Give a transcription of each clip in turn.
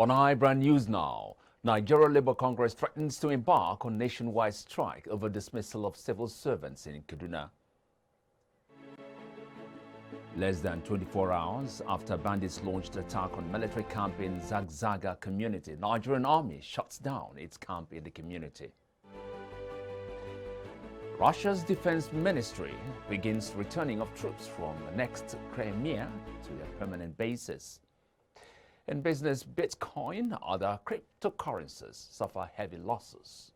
On iBrand News now, Nigeria Labour Congress threatens to embark on nationwide strike over dismissal of civil servants in Kaduna. Less than 24 hours after bandits launched attack on military camp in Zagzaga community, Nigerian army shuts down its camp in the community. Russia's defense ministry begins returning of troops from next Crimea to their permanent bases. In business, Bitcoin, other cryptocurrencies suffer heavy losses.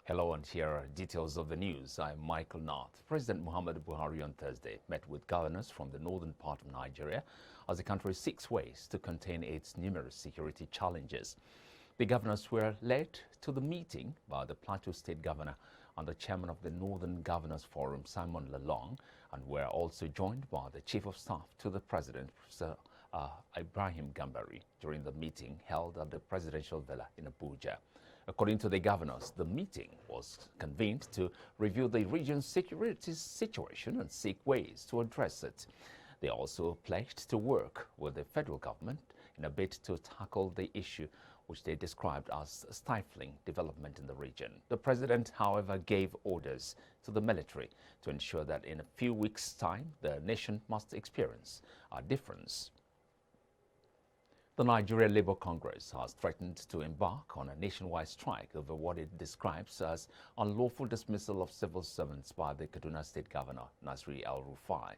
Hello, and here are details of the news. I'm Michael Nath. President Muhammadu Buhari on Thursday met with governors from the northern part of Nigeria as the country seeks ways to contain its numerous security challenges. The governors were led to the meeting by the Plateau State Governor and the chairman of the Northern Governors Forum, Simon Lalong, and were also joined by the Chief of Staff to the President, Professor Ibrahim Gambari, during the meeting held at the Presidential Villa in Abuja. According to the governors, the meeting was convened to review the region's security situation and seek ways to address it. They also pledged to work with the federal government in a bid to tackle the issue, which they described as stifling development in the region. The president, however, gave orders to the military to ensure that in a few weeks' time, the nation must experience a difference. The Nigeria Labour Congress has threatened to embark on a nationwide strike over what it describes as unlawful dismissal of civil servants by the Kaduna State Governor, Nasir El-Rufai.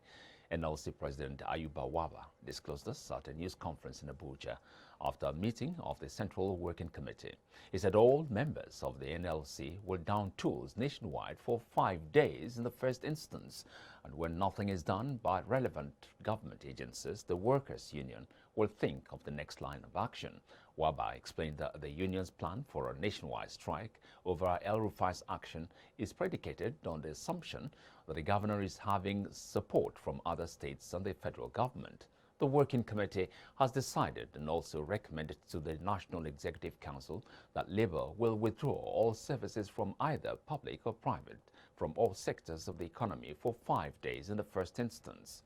NLC President Ayuba Waba disclosed this at a news conference in Abuja after a meeting of the Central Working Committee. He said all members of the NLC will down tools nationwide for 5 days in the first instance, and when nothing is done by relevant government agencies, the workers' union will think of the next line of action. Waba explained that the union's plan for a nationwide strike over El-Rufai's action is predicated on the assumption that the governor is having support from other states and the federal government. The Working Committee has decided and also recommended to the National Executive Council that Labour will withdraw all services from either public or private from all sectors of the economy for 5 days in the first instance.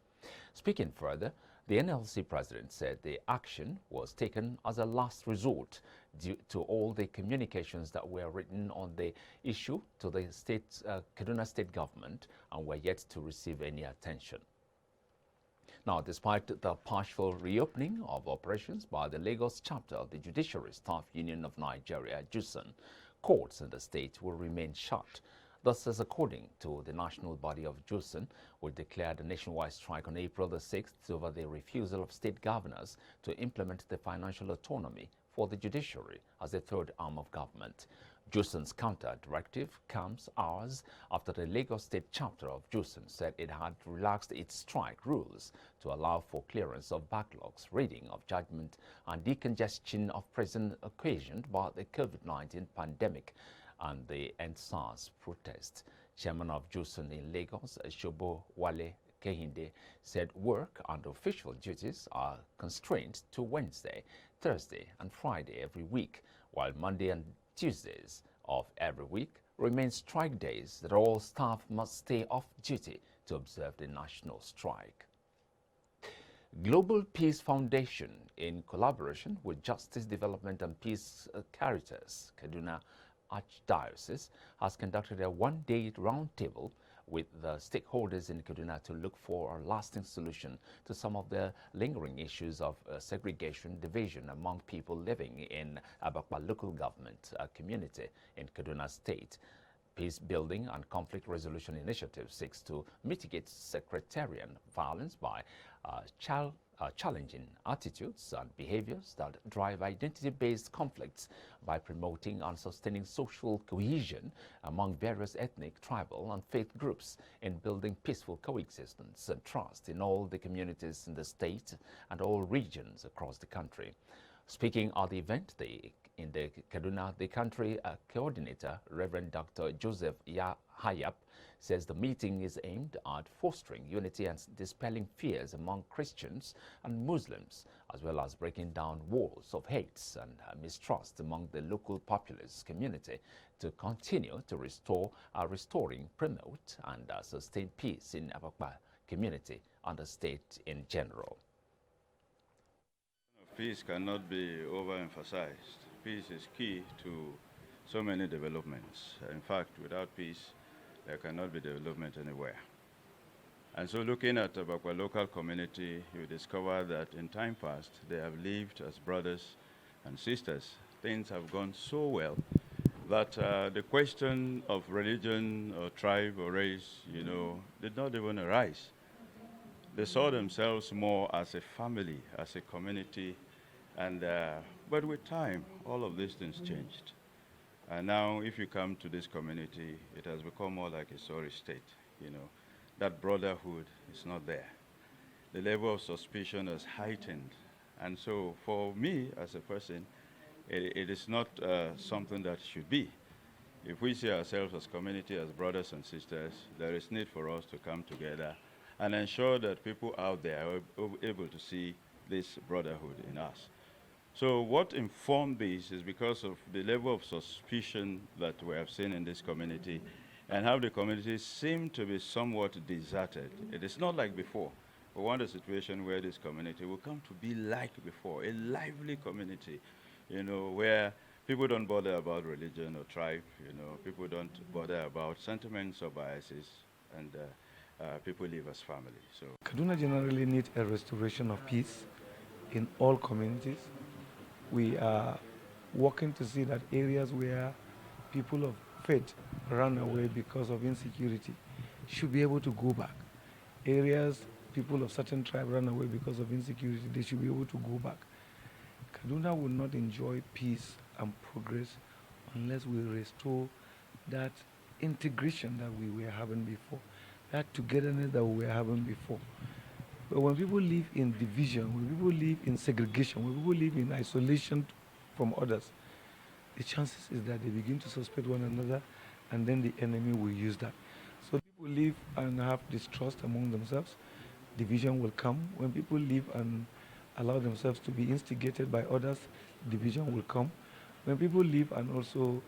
Speaking further, the NLC president said the action was taken as a last resort due to all the communications that were written on the issue to the Kaduna State government and were yet to receive any attention. Now, despite the partial reopening of operations by the Lagos chapter of the Judiciary Staff Union of Nigeria, JUSUN, courts in the state will remain shut. Thus, as according to the national body of JUSUN, which declared a nationwide strike on April the 6th over the refusal of state governors to implement the financial autonomy for the judiciary as a third arm of government. JUSUN's counter-directive comes hours after the Lagos State chapter of JUSUN said it had relaxed its strike rules to allow for clearance of backlogs, reading of judgment, and decongestion of prison occasioned by the COVID-19 pandemic and the EndSARS protest. Chairman of JUSUN in Lagos, Shobo Wale Kehinde, said work and official duties are constrained to Wednesday, Thursday, and Friday every week, while Monday and Tuesdays of every week remain strike days that all staff must stay off duty to observe the national strike. Global Peace Foundation, in collaboration with Justice Development and Peace Caritas, Kaduna Archdiocese, has conducted a one-day roundtable with the stakeholders in Kaduna to look for a lasting solution to some of the lingering issues of segregation, division among people living in Abakpa local government community in Kaduna State. Peace Building and Conflict Resolution Initiative seeks to mitigate sectarian violence by challenging attitudes and behaviors that drive identity-based conflicts by promoting and sustaining social cohesion among various ethnic, tribal, and faith groups in building peaceful coexistence and trust in all the communities in the state and all regions across the country. Speaking at the event, the in the Kaduna, the country coordinator, Reverend Dr. Joseph Hayap, says the meeting is aimed at fostering unity and dispelling fears among Christians and Muslims, as well as breaking down walls of hate and mistrust among the local populace community to continue to promote and sustain peace in Abakpa community and the state in general. Peace cannot be overemphasized. Peace is key to so many developments. In fact, without peace, there cannot be development anywhere. And so looking at the Abakwa local community, you discover that in time past, they have lived as brothers and sisters. Things have gone so well that the question of religion or tribe or race, did not even arise. They saw themselves more as a family, as a community, but with time, all of these things changed. And now, if you come to this community, it has become more like a sorry state. That brotherhood is not there. The level of suspicion has heightened. And so, for me as a person, it is not something that should be. If we see ourselves as community, as brothers and sisters, there is need for us to come together and ensure that people out there are able to see this brotherhood in us. So what informed this is because of the level of suspicion that we have seen in this community and how the community seemed to be somewhat deserted. It is not like before. We want a situation where this community will come to be like before, a lively community, where people don't bother about religion or tribe, people don't bother about sentiments or biases, and people live as family. So Kaduna generally needs a restoration of peace in all communities. We are working to see that areas where people of faith run away because of insecurity should be able to go back. Areas people of certain tribe run away because of insecurity, they should be able to go back. Kaduna will not enjoy peace and progress unless we restore that integration that we were having before, that togetherness that we were having before. But when people live in division, when people live in segregation, when people live in isolation from others, the chances is that they begin to suspect one another, and then the enemy will use that. So people live and have distrust among themselves, division will come. When people live and allow themselves to be instigated by others, division will come. When people live and also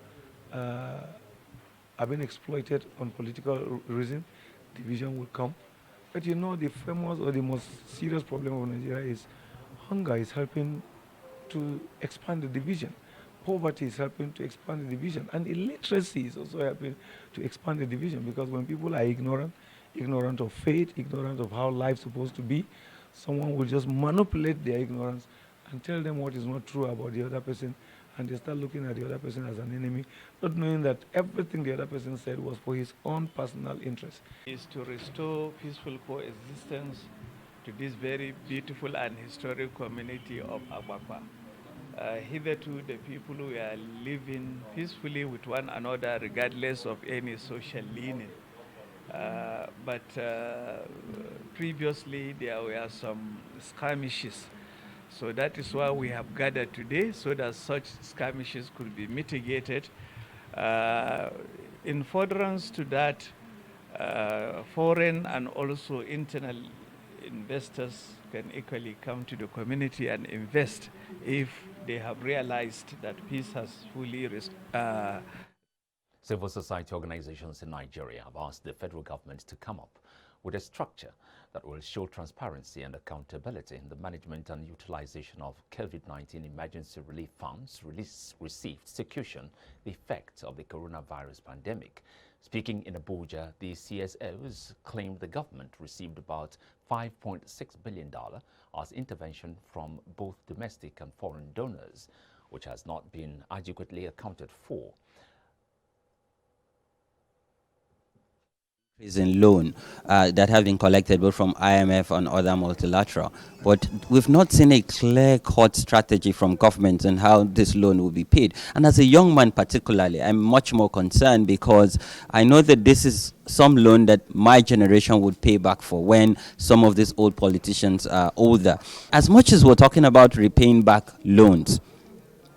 are being exploited on political reason, division will come. But the famous or the most serious problem of Nigeria is hunger is helping to expand the division. Poverty is helping to expand the division. And illiteracy is also helping to expand the division, because when people are ignorant of faith, ignorant of how life's supposed to be, someone will just manipulate their ignorance and tell them what is not true about the other person, and they start looking at the other person as an enemy, not knowing that everything the other person said was for his own personal interest. Is to restore peaceful coexistence to this very beautiful and historic community of Abakwa. Hitherto, the people were living peacefully with one another regardless of any social leaning. But previously, there were some skirmishes. So that is why we have gathered today, so that such skirmishes could be mitigated. In furtherance to that, foreign and also internal investors can equally come to the community and invest if they have realized that peace has fully Civil society organizations in Nigeria have asked the federal government to come up with a structure that will show transparency and accountability in the management and utilization of COVID-19 emergency relief funds received to cushion the effects of the coronavirus pandemic. Speaking in Abuja, the CSOs claimed the government received about $5.6 billion as intervention from both domestic and foreign donors, which has not been adequately accounted for. In loan that have been collected both from IMF and other multilateral, but we've not seen a clear-cut strategy from government on how this loan will be paid. And as a young man particularly, I'm much more concerned, because I know that this is some loan that my generation would pay back for when some of these old politicians are older. As much as we're talking about repaying back loans,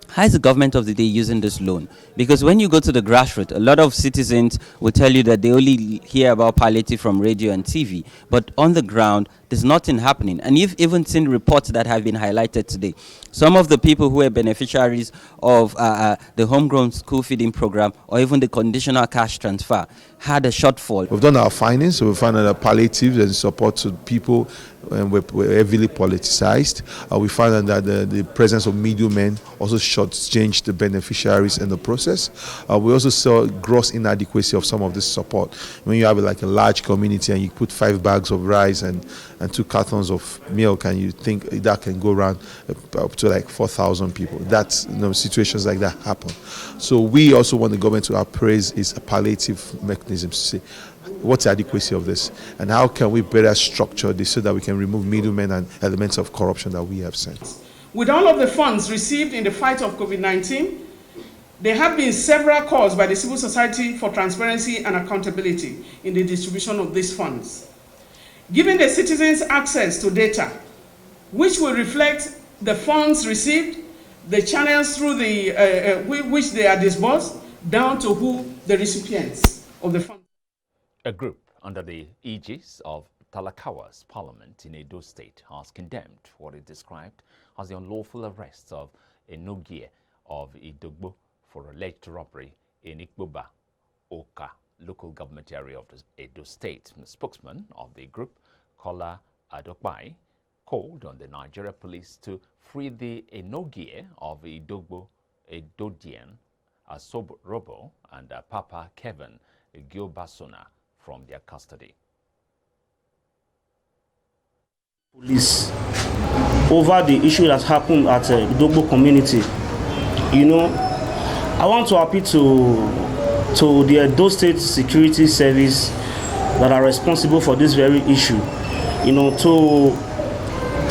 How is the government of the day using this loan? Because when you go to the grassroots, a lot of citizens will tell you that they only hear about palliative from radio and TV, but on the ground, there's nothing happening. And you've even seen reports that have been highlighted today. Some of the people who were beneficiaries of the homegrown school feeding program or even the conditional cash transfer had a shortfall. We've done our findings, so we found that palliatives and support to people were heavily politicized. We found that the presence of middlemen also shortchanged the beneficiaries in the process. We also saw gross inadequacy of some of this support. When you have like a large community and you put 5 bags of rice and 2 cartons of milk, and you think that can go around up to like 4,000 people. That's, situations like that happen. So we also want the government to appraise its palliative mechanisms to say, what's the adequacy of this, and how can we better structure this so that we can remove middlemen and elements of corruption that we have seen. With all of the funds received in the fight of COVID-19, there have been several calls by the civil society for transparency and accountability in the distribution of these funds. Giving the citizens access to data, which will reflect the funds received, the channels through which they are disbursed, down to who the recipients of the funds. A group under the aegis of Talakawa's parliament in Edo State has condemned what it described as the unlawful arrest of Enogie of Idogbo for alleged robbery in Ikboba, Oka, local government area of the Edo State. The spokesman of the group, Kola Adokbai, called on the Nigeria police to free the Enogie of Idogbo, Edodian, Asobrobo, and Papa Kevin Giobasona from their custody. Police over the issue that happened at the Idogbo community. I want to appeal to the Edo State Security Service that are responsible for this very issue, to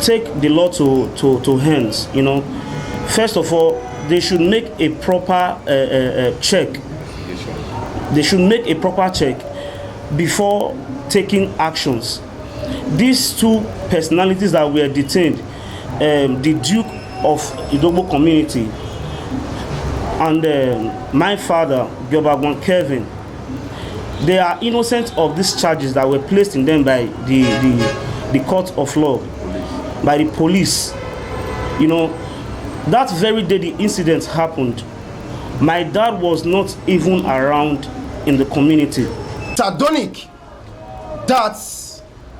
take the law to hands. First of all, they should make a proper check. They should make a proper check before taking actions. These 2 personalities that were detained, the Duke of Idogbo community and my father, Giobagwan Kevin, they are innocent of these charges that were placed in them by the court of law, by the police. That very day the incident happened, my dad was not even around in the community. It's ironic that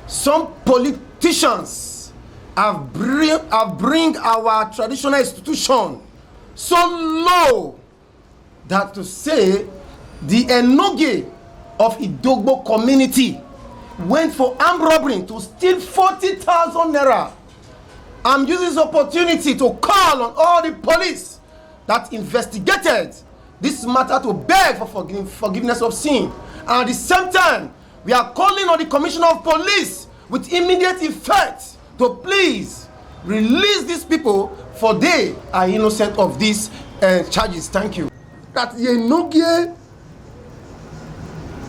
some politicians have bring our traditional institution so low that to say the Enogie of Idogbo community went for armed robbery to steal 40,000 naira. I'm using this opportunity to call on all the police that investigated this matter to beg for forgiveness of sin. And at the same time, we are calling on the Commissioner of Police with immediate effect to please release these people, for they are innocent of these charges. Thank you. That Enogie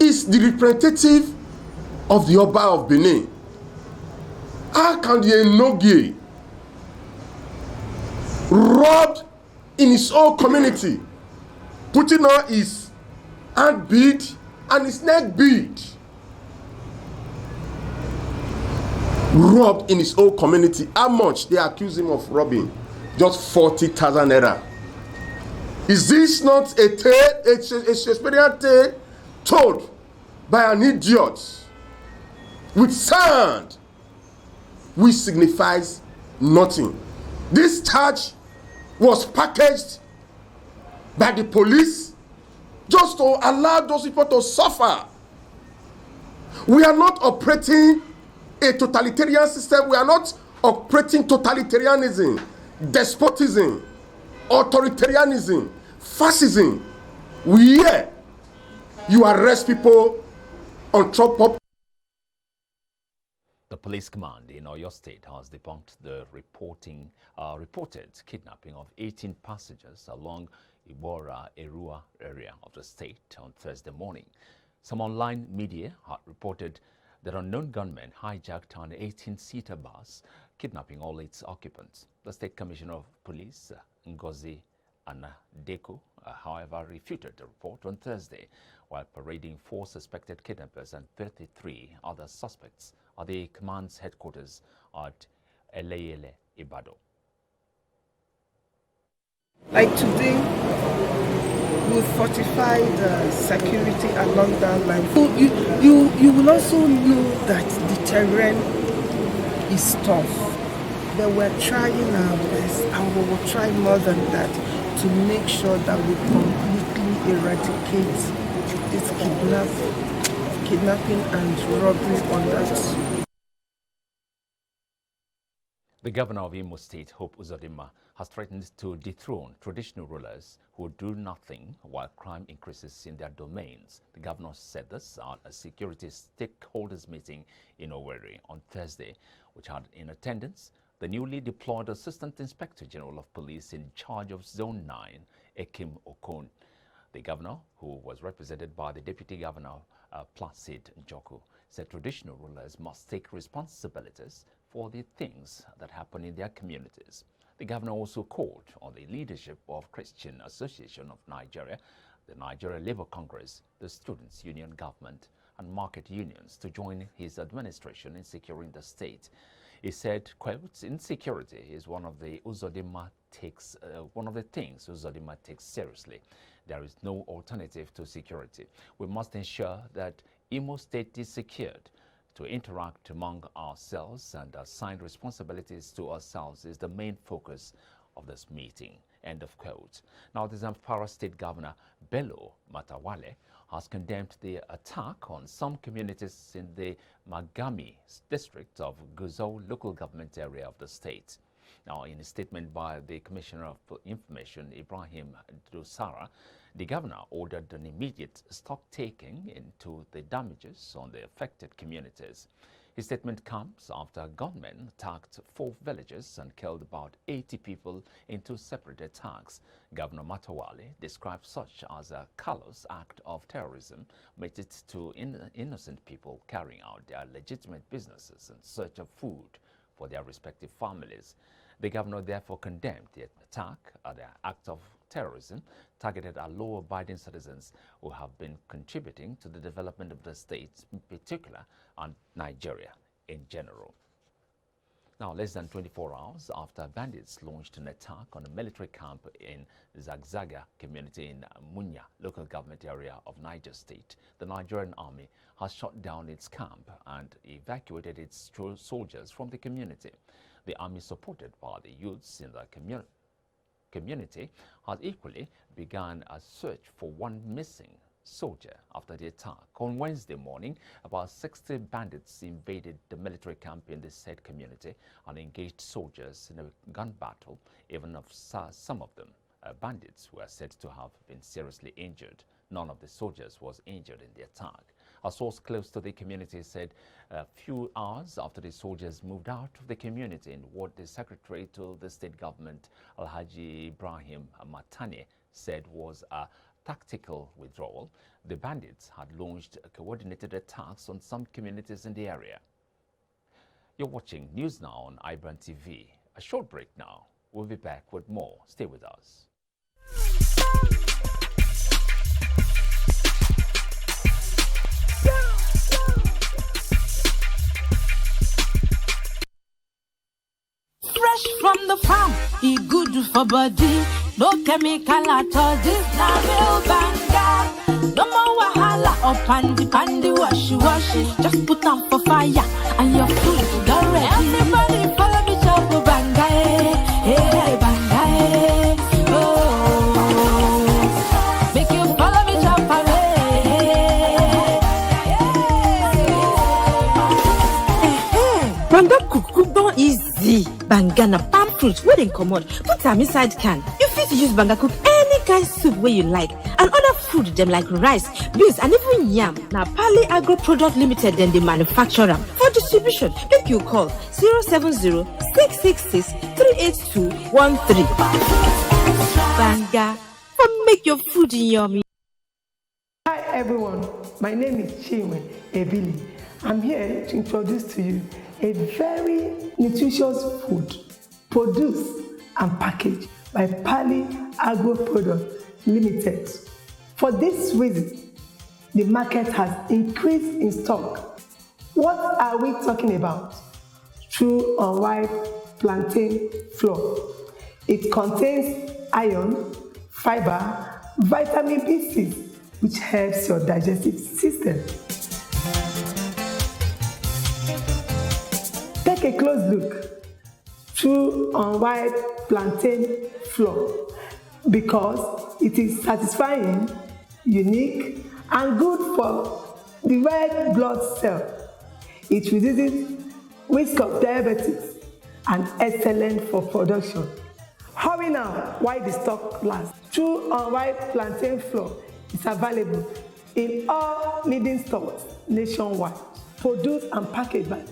is the representative of the Oba of Benin. How can the Enogie robbed in his own community, putting on his hand bead and his neck bead, robbed in his own community? How much they accuse him of robbing? Just 40,000 naira. Is this not a tale, a Shakespearean tale told by an idiot with sand, which signifies nothing? This charge was packaged by the police just to allow those people to suffer. We are not operating a totalitarian system. We are not operating totalitarianism, despotism, authoritarianism, fascism. Where you arrest people on top of. The police command in Oyo State has debunked the reported kidnapping of 18 passengers along Ibora-Erua area of the state on Thursday morning. Some online media had reported that unknown gunmen hijacked an 18-seater bus, kidnapping all its occupants. The State Commissioner of Police, Ngozi and DECO, however, refuted the report on Thursday while parading 4 suspected kidnappers and 33 other suspects at the command's headquarters at Eleyele, Ibadan. Like today, we fortified security along that line. You will also know that the terrain is tough. But we're trying our best, and we will try more than that to make sure that we completely eradicate this kidnapping and robbery on that. The governor of Imo State, Hope Uzodinma, has threatened to dethrone traditional rulers who do nothing while crime increases in their domains. The governor said this at a security stakeholders meeting in Owerri on Thursday, which had in attendance the newly deployed Assistant Inspector General of Police in charge of Zone 9, Ekim Okon. The governor, who was represented by the Deputy Governor Placid Njoku, said traditional rulers must take responsibilities for the things that happen in their communities. The governor also called on the leadership of Christian Association of Nigeria, the Nigeria Labour Congress, the Students' Union Government, and market unions to join his administration in securing the state. He said, quote, "Insecurity is one of the things Uzodinma takes seriously. There is no alternative to security. We must ensure that Imo State is secured. To interact among ourselves and assign responsibilities to ourselves is the main focus of this meeting." End of quote. Now, the Zamfara State Governor Bello Matawale has condemned the attack on some communities in the Magami district of Guzau local government area of the state. Now, in a statement by the Commissioner of Information, Ibrahim Dosara, the governor ordered an immediate stock-taking into the damages on the affected communities. His statement comes after gunmen attacked 4 villages and killed about 80 people in 2 separate attacks. Governor Matawale described such as a callous act of terrorism meted to innocent people carrying out their legitimate businesses in search of food for their respective families. The governor therefore condemned the attack as an act of terrorism targeted at law-abiding citizens who have been contributing to the development of the state in particular and Nigeria in general. Now, less than 24 hours after bandits launched an attack on a military camp in Zagzaga community in Munya local government area of Niger State, the Nigerian army has shut down its camp and evacuated its soldiers from the community. The army, supported by the youths in the community, has equally begun a search for one missing soldier after the attack. On Wednesday morning, about 60 bandits invaded the military camp in the said community and engaged soldiers in a gun battle. Even of some of them, bandits were said to have been seriously injured. None of the soldiers was injured in the attack. A source close to the community said a few hours after the soldiers moved out of the community in what the secretary to the state government, Alhaji Ibrahim Matane, said was a tactical withdrawal, the bandits had launched coordinated attacks on some communities in the area. You're watching News Now on iBrandTV. A short break now. We'll be back with more. Stay with us. Fresh from the farm, it good for body. No chemical at all, this na real banga. No more wahala or pandy washi. Just put on for fire and your food is ready. Everybody follow me chop banga, hey banga, oh. Make you follow me chop banga cook don easy. Banga na palm fruit wey dem comot, put am inside can. You fit use banga cook any kind soup wey you like, and other food dem like rice, beans and even yam. Na Pali Agro Product Limited dem dey manufacture am. For distribution, make you call 070-666-38213. Banga, for make your food yummy. Hi everyone, my name is Chinwe Ebili. I'm here to introduce to you a very nutritious food produced and packaged by Pali Agro Products Limited. For this reason, the market has increased in stock. What are we talking about? True unripe plantain flour. It contains iron, fiber, vitamin B6, which helps your digestive system. Take a close look. True unripe plantain flour, because it is satisfying, unique, and good for the red blood cell. It reduces risk of diabetes and excellent for production. Hurry now while the stock lasts. True unripe plantain flour is available in all leading stores nationwide. Produced and packaged by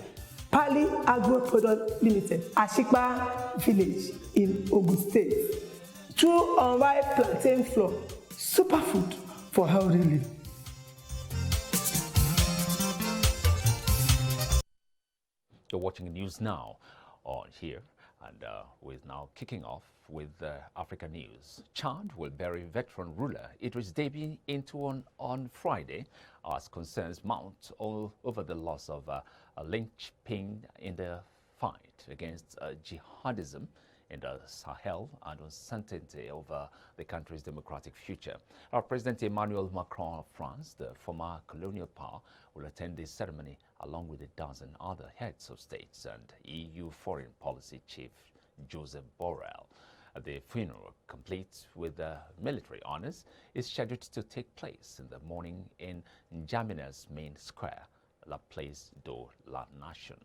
Pali Agro Products Limited, Ashikpa Village in Ogun State. True unripe plantain flour, superfood for healthy living. You're watching the news now on here, and we're now kicking off with Africa news. Chad will bury veteran ruler Idris Deby into on Friday as concerns mount all over the loss of a linchpin in the fight against jihadism in the Sahel and uncertainty over the country's democratic future. Our President Emmanuel Macron of France, the former colonial power, will attend this ceremony along with a dozen other heads of states and EU foreign policy chief Joseph Borrell. The funeral, complete with military honors, is scheduled to take place in the morning in N'Djamena's main square, La Place de la Nation.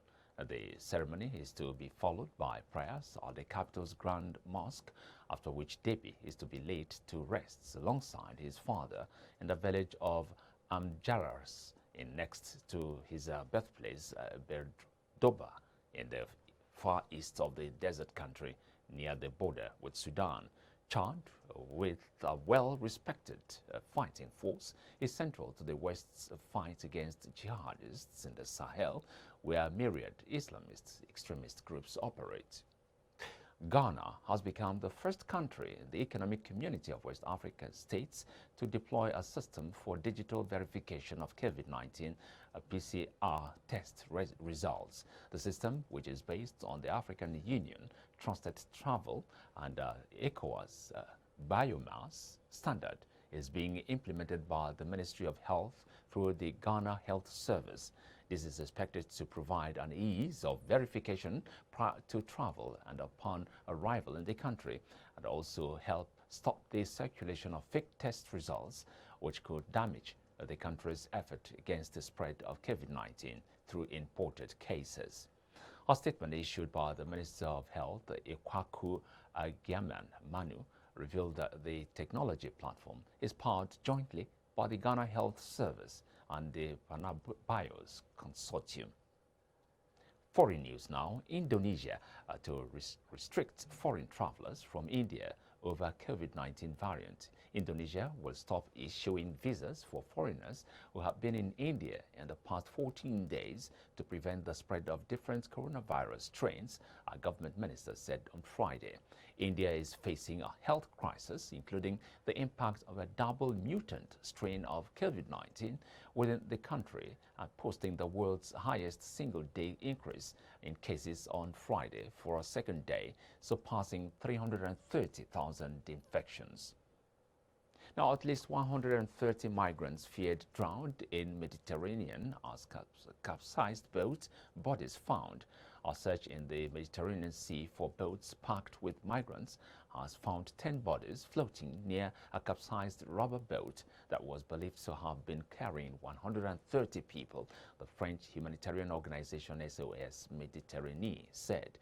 The ceremony is to be followed by prayers at the capital's Grand Mosque, after which Deby is to be laid to rest alongside his father in the village of Amjaras, next to his birthplace, Berdoba, in the far east of the desert country near the border with Sudan. Chad, with a well-respected fighting force, is central to the West's fight against jihadists in the Sahel, where myriad Islamist extremist groups operate. Ghana has become the first country in the Economic Community of West African states to deploy a system for digital verification of COVID-19 PCR test results. The system, which is based on the African Union Trusted Travel and ECOWAS biomass standard, is being implemented by the Ministry of Health through the Ghana Health Service. This is expected to provide an ease of verification prior to travel and upon arrival in the country, and also help stop the circulation of fake test results, which could damage the country's effort against the spread of COVID-19 through imported cases. A statement issued by the Minister of Health, Ikwaku Agiaman Manu, revealed that the technology platform is powered jointly by the Ghana Health Service and the Panabios Consortium. Foreign news now. Indonesia to restrict foreign travelers from India over COVID-19 variant. Indonesia will stop issuing visas for foreigners who have been in India in the past 14 days to prevent the spread of different coronavirus strains, a government minister said on Friday. India is facing a health crisis, including the impact of a double mutant strain of COVID-19 within the country, posting the world's highest single-day increase in cases on Friday for a second day, surpassing 330,000 infections. Now, at least 130 migrants feared drowned in Mediterranean as capsized boat bodies found. A search in the Mediterranean Sea for boats packed with migrants has found 10 bodies floating near a capsized rubber boat that was believed to have been carrying 130 people, the French humanitarian organization SOS Méditerranée said.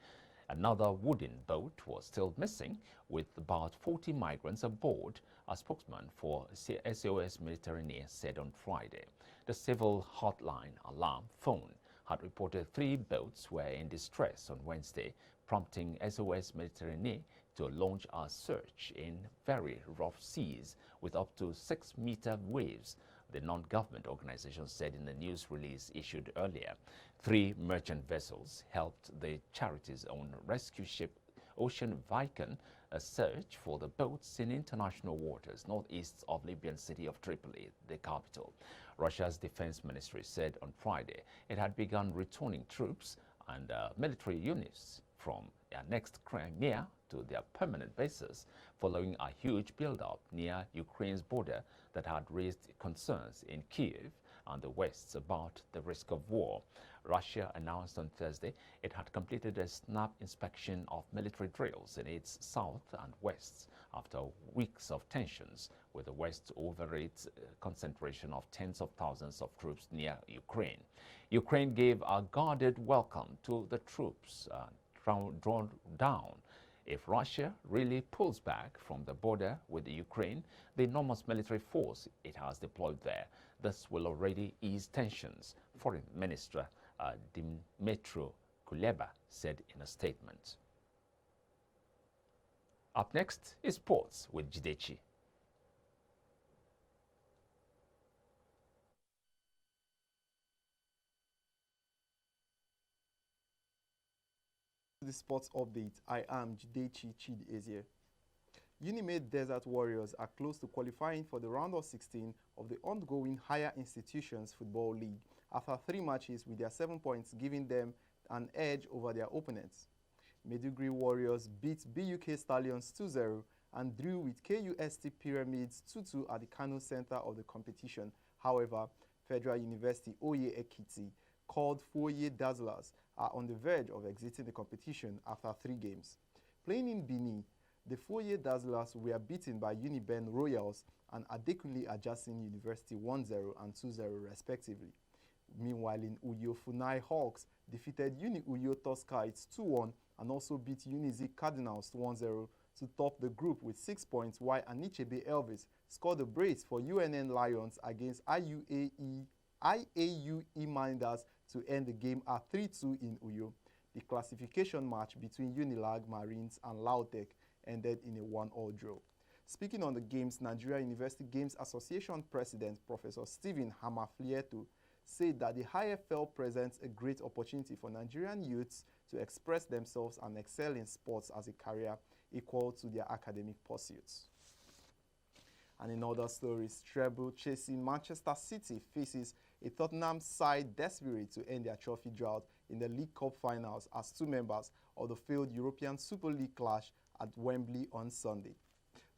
Another wooden boat was still missing, with about 40 migrants aboard, a spokesman for SOS Méditerranée said on Friday. The civil hotline alarm phone had reported 3 boats were in distress on Wednesday, prompting SOS Méditerranée to launch a search in very rough seas with up to 6-meter waves, the non-government organization said in the news release issued earlier. 3 merchant vessels helped the charity's own rescue ship ocean Viking a search for the boats in international waters northeast of Libyan city of Tripoli, the capital. Russia's defense ministry said on Friday it had begun returning troops and military units from annexed Crimea to their permanent bases following a huge build-up near Ukraine's border that had raised concerns in Kyiv and the West about the risk of war. Russia announced on Thursday it had completed a snap inspection of military drills in its south and west after weeks of tensions with the West over its concentration of tens of thousands of troops near Ukraine. Ukraine gave a guarded welcome to the troops drawn down. If Russia really pulls back from the border with Ukraine, the enormous military force it has deployed there, this will already ease tensions, Foreign Minister Dmytro Kuleba said in a statement. Up next is sports with Jidechi. The sports update. I am Jidechi Chidi. Unimate Desert Warriors are close to qualifying for the round of 16 of the ongoing Higher Institutions Football League after 3 matches with their 7 points giving them an edge over their opponents. Maiduguri Warriors beat BUK Stallions 2-0 and drew with KUST Pyramids 2-2 at the Kano Center of the competition. However, Federal University Oye Ekiti called Foye Dazzlers are on the verge of exiting the competition after 3 games. Playing in Bini, the Foye Dazzlers were beaten by Uniben Royals and Adekunle Ajasin University 1-0 and 2-0 respectively. Meanwhile, in Uyo, Funai Hawks defeated Uni Uyo Toskites 2-1 and also beat Unizik Cardinals 1-0 to top the group with 6 points, while Anichebe Elvis scored a brace for UNN Lions against IAUE Minders to end the game at 3-2 in Uyo. The classification match between Unilag Marines and Lautech ended in a 1-1 draw. Speaking on the games, Nigeria University Games Association President Professor Stephen Hamaflieto said that the IFL presents a great opportunity for Nigerian youths to express themselves and excel in sports as a career equal to their academic pursuits. And in other stories, treble chasing Manchester City faces a Tottenham side desperate to end their trophy drought in the League Cup finals as 2 members of the failed European Super League clash at Wembley on Sunday.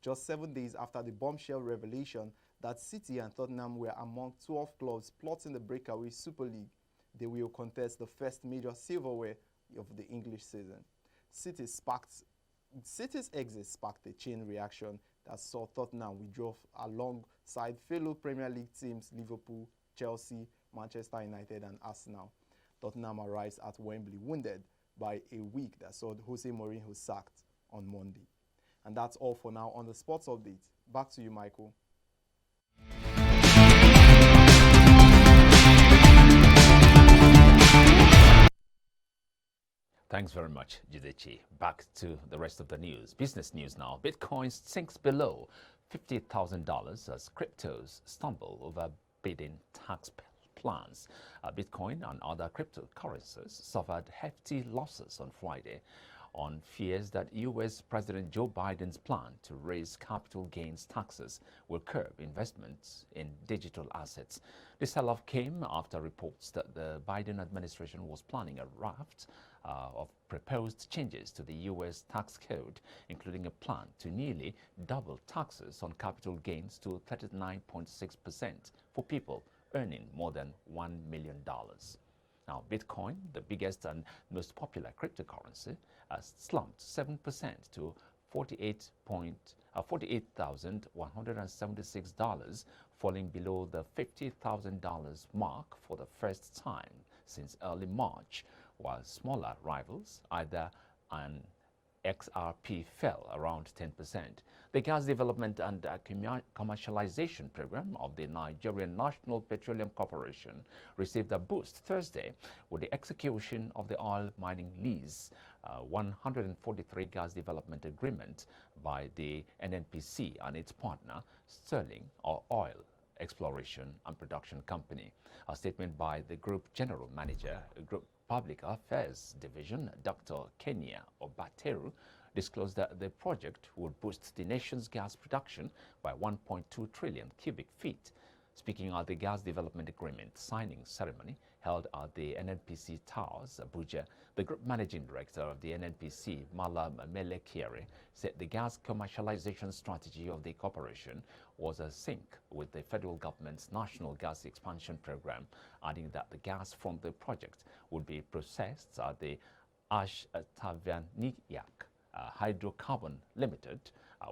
Just 7 days after the bombshell revelation that City and Tottenham were among 12 clubs plotting the breakaway Super League, they will contest the first major silverware of the English season. City's exit sparked a chain reaction that saw Tottenham withdraw alongside fellow Premier League teams Liverpool, Chelsea, Manchester United and Arsenal. Tottenham arrives at Wembley wounded by a week that saw Jose Mourinho sacked on Monday. And that's all for now on the sports update. Back to you, Michael. Thanks very much, Jidechi. Back to the rest of the news. Business news now. Bitcoin sinks below $50,000 as cryptos stumble over bidding tax plans. Bitcoin and other cryptocurrencies suffered hefty losses on Friday on fears that U.S. President Joe Biden's plan to raise capital gains taxes will curb investments in digital assets. The sell-off came after reports that the Biden administration was planning a raft of proposed changes to the U.S. tax code, including a plan to nearly double taxes on capital gains to 39.6% for people earning more than $1 million. Now, Bitcoin, the biggest and most popular cryptocurrency, has slumped 7% to $48,176, falling below the $50,000 mark for the first time since early March, while smaller rivals, either an XRP, fell around 10%. The Gas Development and Commercialization Program of the Nigerian National Petroleum Corporation received a boost Thursday with the execution of the oil mining lease 143 gas development agreement by the NNPC and its partner, Sterling Oil Exploration and Production Company. A statement by the Group General Manager, Group Public Affairs Division, Dr. Kenya Obateru, disclosed that the project would boost the nation's gas production by 1.2 trillion cubic feet. Speaking at the gas development agreement signing ceremony held at the NNPC Towers, Abuja, the group managing director of the NNPC, Malam Melekere, said the gas commercialization strategy of the corporation was a sync with the federal government's national gas expansion program, adding that the gas from the project would be processed at the Ashtavaniyak Hydrocarbon Limited,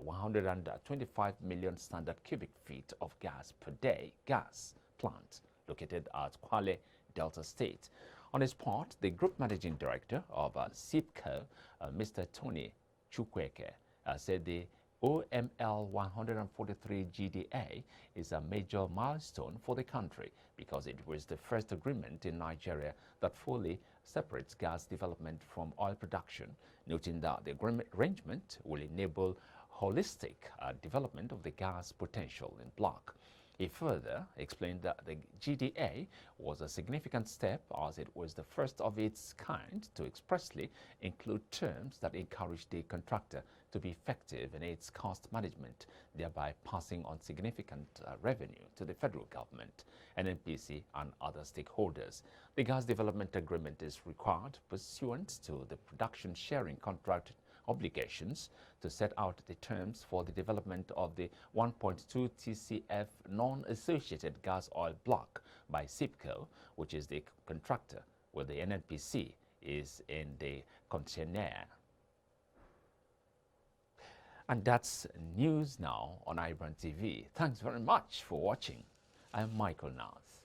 125 million standard cubic feet of gas per day gas plant located at Kwale, Delta State. On his part, the group managing director of SIPCO, Mr. Tony Chukwueke, said the OML 143 GDA is a major milestone for the country because it was the first agreement in Nigeria that fully separates gas development from oil production, noting that the agreement arrangement will enable holistic development of the gas potential in block. He further explained that the GDA was a significant step as it was the first of its kind to expressly include terms that encourage the contractor to be effective in its cost management, thereby passing on significant revenue to the federal government, NNPC, and other stakeholders. The gas development agreement is required pursuant to the production sharing contract obligations to set out the terms for the development of the 1.2 TCF non-associated gas oil block by SIPCO, which is the contractor, where the NNPC is in the concessionaire. And that's news now on iBrandTV. Thanks very much for watching. I'm Michael Nath.